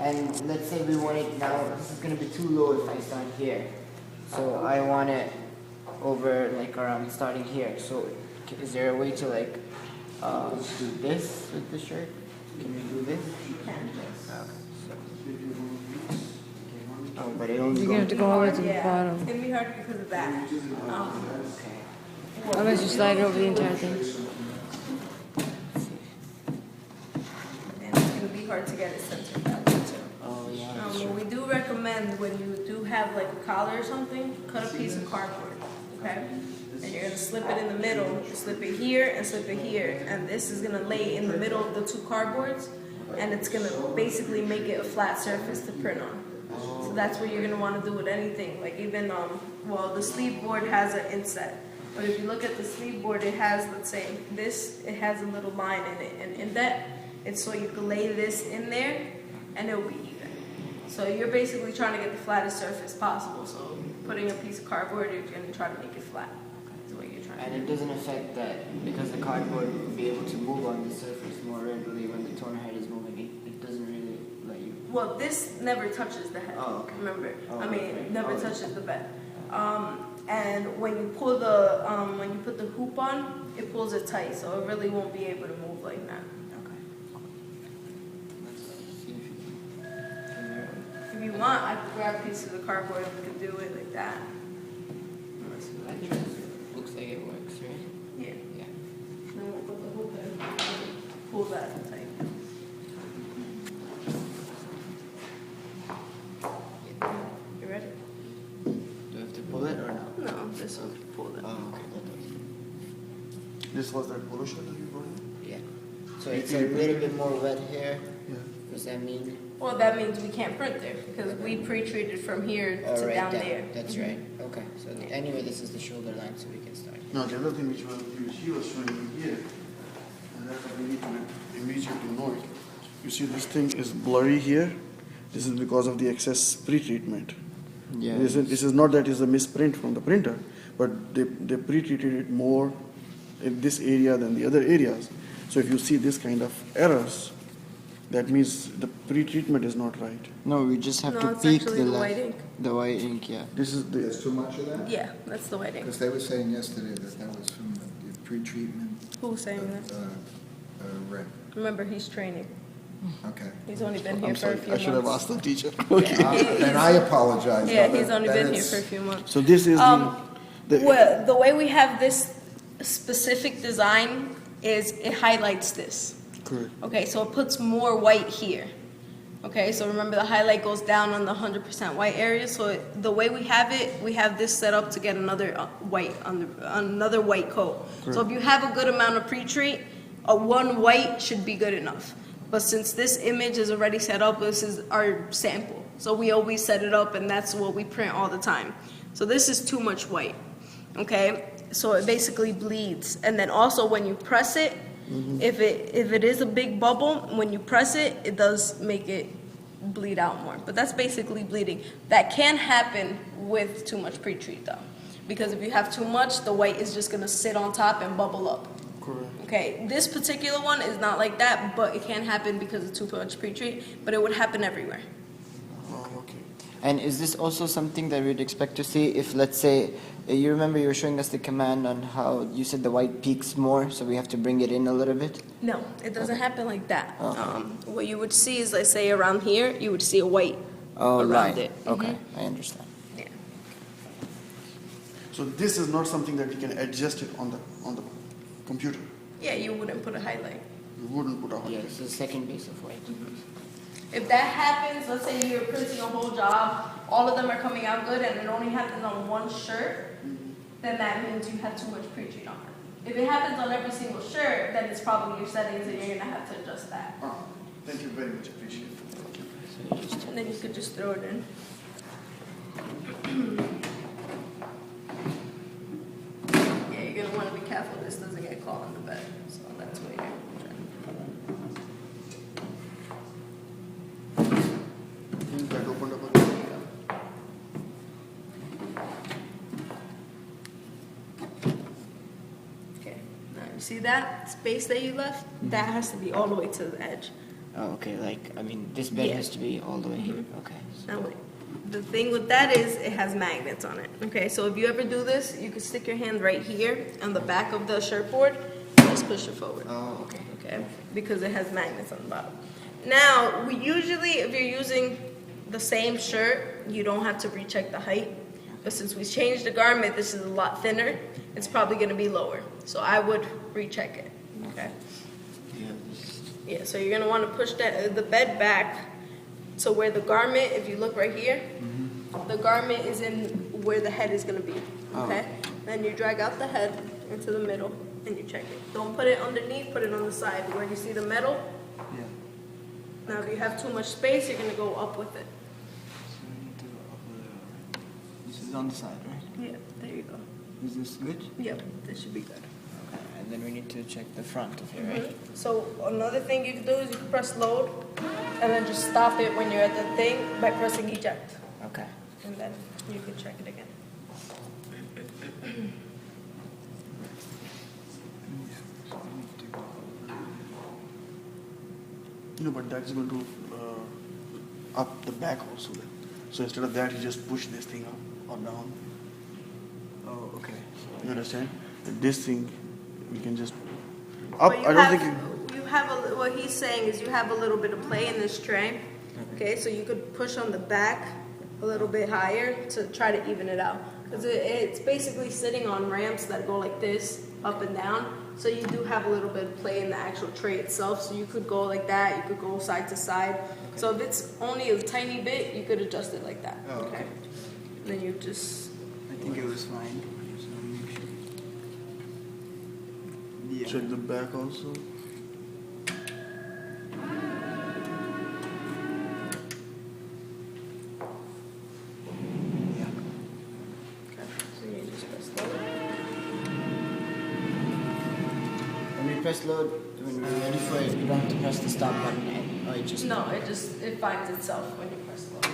and let's say we want it now, this is going to be too low if I start here. So I want it over like around starting here. So is there a way to like do this with the shirt? Can we do this? You can. Okay. Oh, but it only You're gonna have to go all the way to the bottom. It's gonna be hard because of that. Okay. Unless you slide it over the entire thing. And it's gonna be hard to get it centered that way too. Oh yeah. What we do recommend when you do have like a collar or something, cut a piece of cardboard, okay? And you're gonna slip it in the middle, slip it here and slip it here, and this is gonna lay in the middle of the two cardboards, and it's gonna basically make it a flat surface to print on. So that's what you're gonna want to do with anything. Like even well, the sleeve board has an inset, but if you look at the sleeve board, it has, let's say this, it has a little line in it, and in that, it's so you can lay this in there, and it'll be even. So you're basically trying to get the flattest surface possible. So putting a piece of cardboard, you're gonna try to make it flat. That's what you're trying to do. And it doesn't affect that because the cardboard will be able to move on the surface more readily when the toner head is moving. It doesn't really let you. Well, this never touches the head. Oh, okay. Remember, Oh, I mean, okay. it never Oh, touches the bed. And when you pull the, when you put the hoop on, it pulls it tight, so it really won't be able to move like that. Okay. Let's see if you can. If you want, I could grab a piece of the cardboard and we could do it like that. I think it looks like it works, right? Yeah. Yeah. Then we'll put the hoop in, pull that tight. You ready? Do I have to pull it or no? No, this one, pull it. Oh, okay. This was that polo shirt that you brought in? Yeah. So it's a little bit more wet here. Yeah. What does that mean? Well, that means we can't print there because we pre-treated from here Oh, to right down there. That's right. Okay. So anyway, this is the shoulder line, so we can start. No, the other thing which she was showing me here, and that's what we need to immediately know it. You see this thing is blurry here. This is because of the excess pre-treatment. Yeah. This is not that it's a misprint from the printer, but they pre-treated it more in this area than the other areas. So if you see this kind of errors, that means the pre-treatment is not right. No, we just have No, to it's peek actually the the left. white ink. The white ink, yeah. This is the There's too much of that? Yeah, that's the white ink. Because they were saying yesterday that that was from the pre-treatment. Who's saying that? Red. Remember, he's training. Okay. He's only been here I'm for sorry, a few I should have months. asked the teacher. And I apologize. Yeah, No, he's only that been here is- for a few months. So this is the Well, the way we have this specific design is it highlights this. correct. Okay, so it puts more white here. Okay, so remember the highlight goes down on the 100% white area. So the way we have this set up to get another white another white coat. So if you have a good amount of pre-treat, a one white should be good enough. But since this image is already set up, this is our sample. So we always set it up, and that's what we print all the time. So this is too much white. Okay, so it basically bleeds, and then also when you press it. If it is a big bubble, when you press it, it does make it bleed out more. But that's basically bleeding. That can happen with too much pre-treat though. Because if you have too much, the white is just gonna sit on top and bubble up. Correct. Okay, this particular one is not like that, but it can happen because of too much pre-treat, but it would happen everywhere. Oh, okay. And is this also something that we'd expect to see if, let's say, you remember you were showing us the command on how you said the white peaks more, so we have to bring it in a little bit? No, it doesn't happen like that. Okay. What you would see is, let's say around here, you would see a white Oh, around right. it. Okay, I understand. Yeah. So this is not something that we can adjust it on the computer. Yeah, you wouldn't put a highlight. You wouldn't put a Yeah, highlight. this is the second base of white. If that happens, let's say you're printing a whole job, all of them are coming out good, and it only happens on one shirt, then that means you have too much pre-treat on it. If it happens on every single shirt, then it's probably your settings, and you're gonna have to adjust that. Ah, thank you very much. Appreciate it. So you just And then you could just throw it in. Yeah, you're gonna want to be careful this doesn't get caught on the bed. So that's what you're trying That opened up again. Okay, now you see that space that you left? That has to be all the way to the edge. Oh, okay, like, I mean, this bed Yeah. has to be all the way here, okay. Now, the thing with that is it has magnets on it. Okay, so if you ever do this, you can stick your hand right here on the back of the shirt board and just push it forward. Oh, okay. Okay, because it has magnets on the bottom. Now, we usually, if you're using the same shirt, you don't have to recheck the height. But since we changed the garment, this is a lot thinner, it's probably gonna be lower. So I would recheck it, okay? Yeah. Yeah, so you're gonna wanna push the bed back. So where the garment, if you look right here, the garment is in where the head is gonna be, okay? Then you drag out the head into the middle and you check it. Don't put it underneath, put it on the side. Where you see the metal, Yeah. now if you have too much space, you're gonna go up with it. So we need to go up a little. This is on the side, right? Yeah, there you go. Is this good? Yep, this should be good. Okay, and then we need to check the front of here, right? So another thing you can do is you can press load and then just stop it when you're at the thing by pressing eject. Okay. And then you can check it again. No, but that's going to up the back also then. So instead of that, you just push this thing up or down. Oh, okay. You understand? This thing, we can just up. But you I don't have, think you have what he's saying is you have a little bit of play in this tray. Okay, so you could push on the back a little bit higher to try to even it out. Because it's basically sitting on ramps that go like this, up and down. So you do have a little bit of play in the actual tray itself. So you could go like that, you could go side to side. So if it's only a tiny bit, you could adjust it like that. Oh, okay. And then you just, I think it was fine. Yeah. check the back also. Yeah. so you just press load. When we press load, when we're ready for it, we don't have to press the stop button, and, or it just... No, it finds itself when you press load.